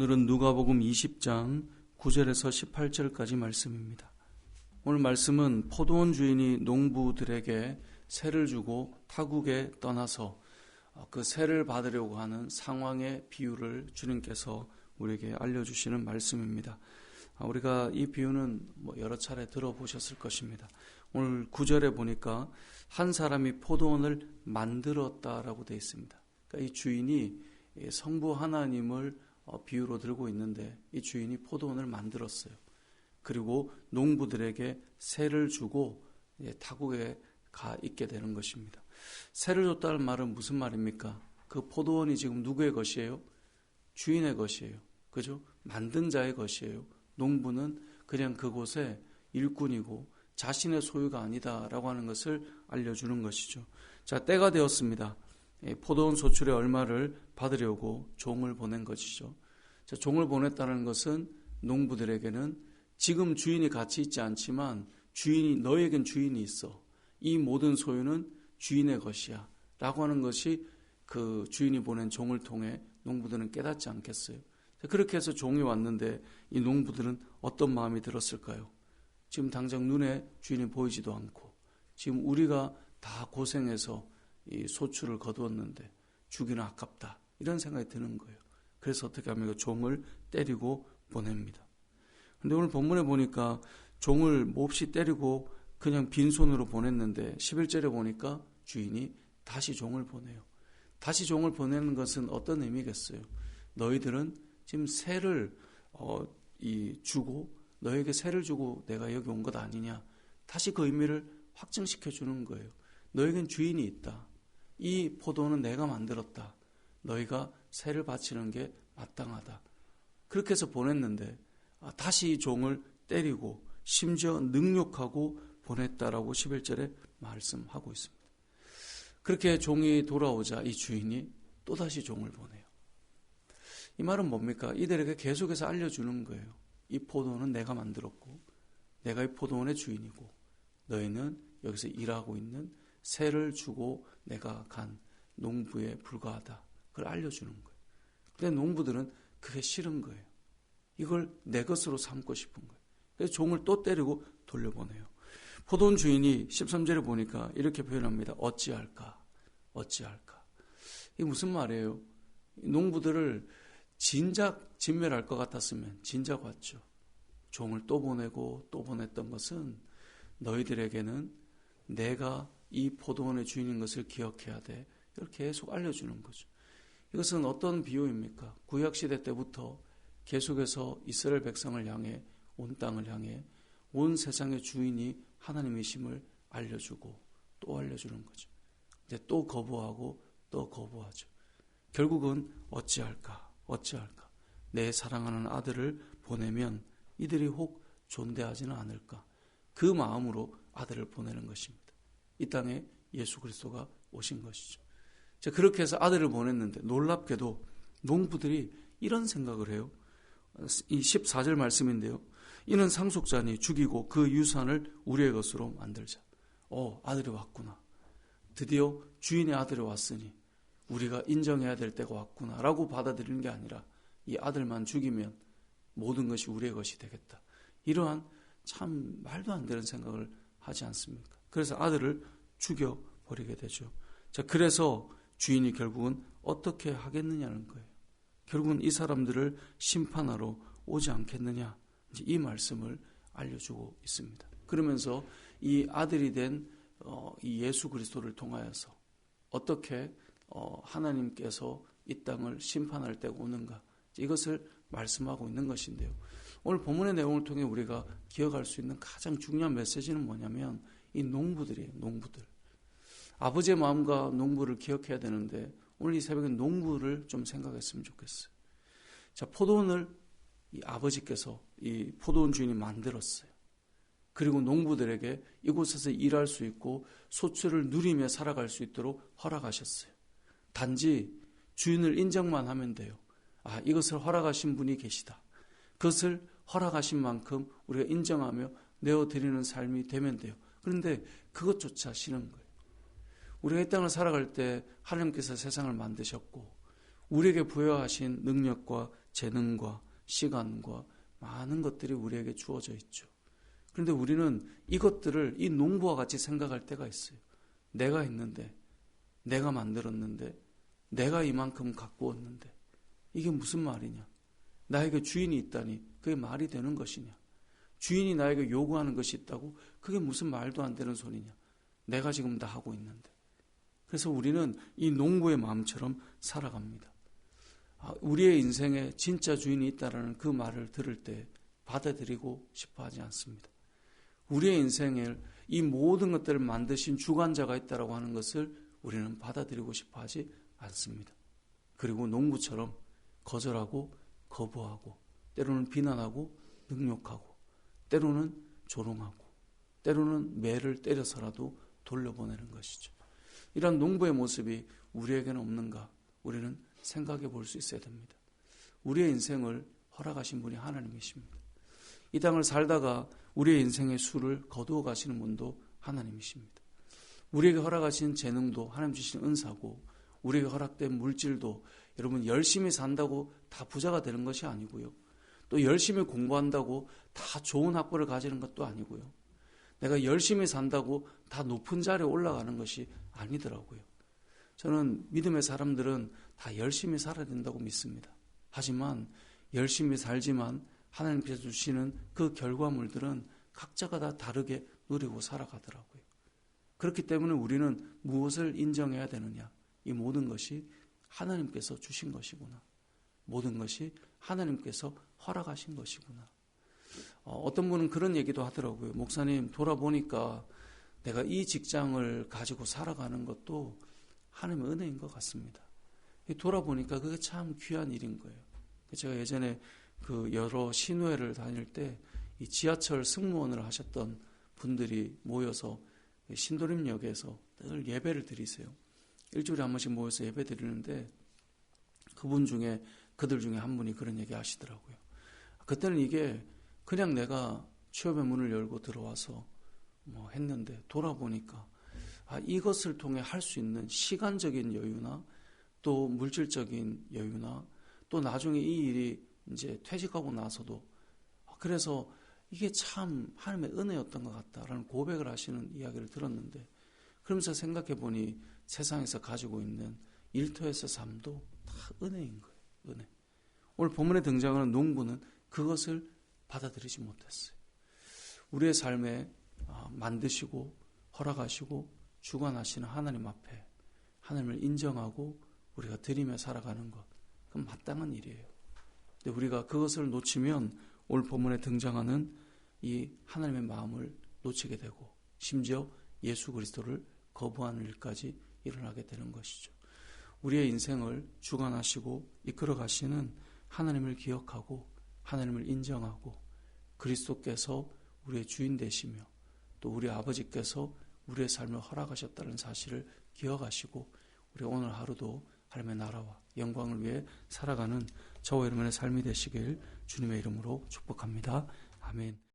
오늘은 누가복음 20장 9절에서 18절까지 말씀입니다. 오늘 말씀은 포도원 주인이 농부들에게 세를 주고 타국에 떠나서 그 세를 받으려고 하는 상황의 비유를 주님께서 우리에게 알려주시는 말씀입니다. 우리가 이 비유는 여러 차례 들어보셨을 것입니다. 오늘 9절에 보니까 한 사람이 포도원을 만들었다라고 되어 있습니다. 그러니까 이 주인이 성부 하나님을 비유로 들고 있는데 이 주인이 포도원을 만들었어요. 그리고 농부들에게 세를 주고 타국에 가 있게 되는 것입니다. 세를 줬다는 말은 무슨 말입니까? 그 포도원이 지금 누구의 것이에요? 주인의 것이에요. 그죠? 만든 자의 것이에요. 농부는 그냥 그곳에 일꾼이고 자신의 소유가 아니다라고 하는 것을 알려주는 것이죠. 자, 때가 되었습니다. 포도원 소출의 얼마를 받으려고 종을 보낸 것이죠. 자, 종을 보냈다는 것은 농부들에게는 지금 주인이 같이 있지 않지만 너에겐 주인이 있어. 이 모든 소유는 주인의 것이야 라고 하는 것이 그 주인이 보낸 종을 통해 농부들은 깨닫지 않겠어요? 자, 그렇게 해서 종이 왔는데 이 농부들은 어떤 마음이 들었을까요? 지금 당장 눈에 주인이 보이지도 않고 지금 우리가 다 고생해서 이 소출을 거두었는데 주기는 아깝다 이런 생각이 드는 거예요. 그래서 어떻게 하면 그 종을 때리고 보냅니다. 그런데 오늘 본문에 보니까 종을 몹시 때리고 그냥 빈손으로 보냈는데 11절에 보니까 주인이 다시 종을 보내요. 다시 종을 보내는 것은 어떤 의미겠어요? 너희들은 지금 세를 주고 너에게 세를 주고 내가 여기 온 것 아니냐. 다시 그 의미를 확증시켜 주는 거예요. 너에겐 주인이 있다. 이 포도는 내가 만들었다. 너희가 세를 바치는 게 마땅하다. 그렇게 해서 보냈는데 다시 종을 때리고 심지어 능욕하고 보냈다라고 11절에 말씀하고 있습니다. 그렇게 종이 돌아오자 이 주인이 또다시 종을 보내요. 이 말은 뭡니까? 이들에게 계속해서 알려주는 거예요. 이 포도원은 내가 만들었고 내가 이 포도원의 주인이고 너희는 여기서 일하고 있는 세를 주고 내가 간 농부에 불과하다. 그걸 알려주는 거예요. 근데 농부들은 그게 싫은 거예요. 이걸 내 것으로 삼고 싶은 거예요. 그래서 종을 또 때리고 돌려보내요. 포도원 주인이 13절에 보니까 이렇게 표현합니다. 어찌할까? 어찌할까? 이게 무슨 말이에요? 농부들을 진작 진멸할 것 같았으면 진작 왔죠. 종을 또 보내고 또 보냈던 것은 너희들에게는 내가 이 포도원의 주인인 것을 기억해야 돼. 이걸 계속 알려주는 거죠. 이것은 어떤 비유입니까? 구약시대 때부터 계속해서 이스라엘 백성을 향해 온 땅을 향해 온 세상의 주인이 하나님이심을 알려주고 또 알려주는 거죠. 이제 또 거부하고 또 거부하죠. 결국은 어찌할까? 어찌할까? 내 사랑하는 아들을 보내면 이들이 혹 존대하지는 않을까? 그 마음으로 아들을 보내는 것입니다. 이 땅에 예수 그리스도가 오신 것이죠. 자, 그렇게 해서 아들을 보냈는데 놀랍게도 농부들이 이런 생각을 해요. 이 14절 말씀인데요. 이는 상속자니 죽이고 그 유산을 우리의 것으로 만들자. 아들이 왔구나. 드디어 주인의 아들이 왔으니 우리가 인정해야 될 때가 왔구나 라고 받아들이는 게 아니라 이 아들만 죽이면 모든 것이 우리의 것이 되겠다. 이러한 참 말도 안 되는 생각을 하지 않습니까? 그래서 아들을 죽여버리게 되죠. 자, 그래서 주인이 결국은 어떻게 하겠느냐는 거예요. 결국은 이 사람들을 심판하러 오지 않겠느냐. 이제 이 말씀을 알려주고 있습니다. 그러면서 이 아들이 된 이 예수 그리스도를 통하여서 어떻게 하나님께서 이 땅을 심판할 때가 오는가. 이것을 말씀하고 있는 것인데요. 오늘 본문의 내용을 통해 우리가 기억할 수 있는 가장 중요한 메시지는 뭐냐면 이 농부들이에요. 농부들. 아버지의 마음과 농부를 기억해야 되는데 오늘 이 새벽에 농부를 좀 생각했으면 좋겠어요. 자, 포도원을 이 아버지께서 이 포도원 주인이 만들었어요. 그리고 농부들에게 이곳에서 일할 수 있고 소출을 누리며 살아갈 수 있도록 허락하셨어요. 단지 주인을 인정만 하면 돼요. 이것을 허락하신 분이 계시다. 그것을 허락하신 만큼 우리가 인정하며 내어드리는 삶이 되면 돼요. 그런데 그것조차 싫은 거예요. 우리가 이 땅을 살아갈 때 하나님께서 세상을 만드셨고 우리에게 부여하신 능력과 재능과 시간과 많은 것들이 우리에게 주어져 있죠. 그런데 우리는 이것들을 이 농부와 같이 생각할 때가 있어요. 내가 했는데, 내가 만들었는데, 내가 이만큼 가꾸었는데 이게 무슨 말이냐? 나에게 주인이 있다니 그게 말이 되는 것이냐? 주인이 나에게 요구하는 것이 있다고 그게 무슨 말도 안 되는 소리냐? 내가 지금 다 하고 있는데. 그래서 우리는 이 농부의 마음처럼 살아갑니다. 우리의 인생에 진짜 주인이 있다라는 그 말을 들을 때 받아들이고 싶어 하지 않습니다. 우리의 인생에 이 모든 것들을 만드신 주관자가 있다라고 하는 것을 우리는 받아들이고 싶어 하지 않습니다. 그리고 농부처럼 거절하고 거부하고 때로는 비난하고 능욕하고 때로는 조롱하고 때로는 매를 때려서라도 돌려보내는 것이죠. 이런 농부의 모습이 우리에게는 없는가? 우리는 생각해 볼 수 있어야 됩니다. 우리의 인생을 허락하신 분이 하나님이십니다. 이 땅을 살다가 우리의 인생의 수를 거두어 가시는 분도 하나님이십니다. 우리에게 허락하신 재능도 하나님 주신 은사고 우리에게 허락된 물질도 여러분 열심히 산다고 다 부자가 되는 것이 아니고요. 또 열심히 공부한다고 다 좋은 학벌을 가지는 것도 아니고요. 내가 열심히 산다고 다 높은 자리에 올라가는 것이 아니더라고요. 저는 믿음의 사람들은 다 열심히 살아야 된다고 믿습니다. 하지만 열심히 살지만 하나님께서 주시는 그 결과물들은 각자가 다 다르게 누리고 살아가더라고요. 그렇기 때문에 우리는 무엇을 인정해야 되느냐? 이 모든 것이 하나님께서 주신 것이구나. 모든 것이 하나님께서 허락하신 것이구나. 어떤 분은 그런 얘기도 하더라고요. 목사님, 돌아보니까 내가 이 직장을 가지고 살아가는 것도 하나님의 은혜인 것 같습니다. 돌아보니까 그게 참 귀한 일인 거예요. 제가 예전에 그 여러 신회를 다닐 때 이 지하철 승무원을 하셨던 분들이 모여서 신도림역에서 늘 예배를 드리세요. 일주일에 한 번씩 모여서 예배 드리는데 그들 중에 한 분이 그런 얘기 하시더라고요. 그때는 이게 그냥 내가 취업의 문을 열고 들어와서 했는데 돌아보니까 이것을 통해 할 수 있는 시간적인 여유나 또 물질적인 여유나 또 나중에 이 일이 이제 퇴직하고 나서도 그래서 이게 참 하나님의 은혜였던 것 같다라는 고백을 하시는 이야기를 들었는데 그러면서 생각해 보니 세상에서 가지고 있는 일터에서 삶도 다 은혜인 거예요. 은혜. 오늘 본문에 등장하는 농부는 그것을 받아들이지 못했어요. 우리의 삶에 만드시고 허락하시고 주관하시는 하나님 앞에 하나님을 인정하고 우리가 드리며 살아가는 것, 그건 마땅한 일이에요. 근데 우리가 그것을 놓치면 오늘 본문에 등장하는 이 하나님의 마음을 놓치게 되고 심지어 예수 그리스도를 거부하는 일까지 일어나게 되는 것이죠. 우리의 인생을 주관하시고 이끌어 가시는 하나님을 기억하고 하나님을 인정하고 그리스도께서 우리의 주인 되시며 또 우리 아버지께서 우리의 삶을 허락하셨다는 사실을 기억하시고 우리 오늘 하루도 하나님의 나라와 영광을 위해 살아가는 저와 여러분의 삶이 되시길 주님의 이름으로 축복합니다. 아멘.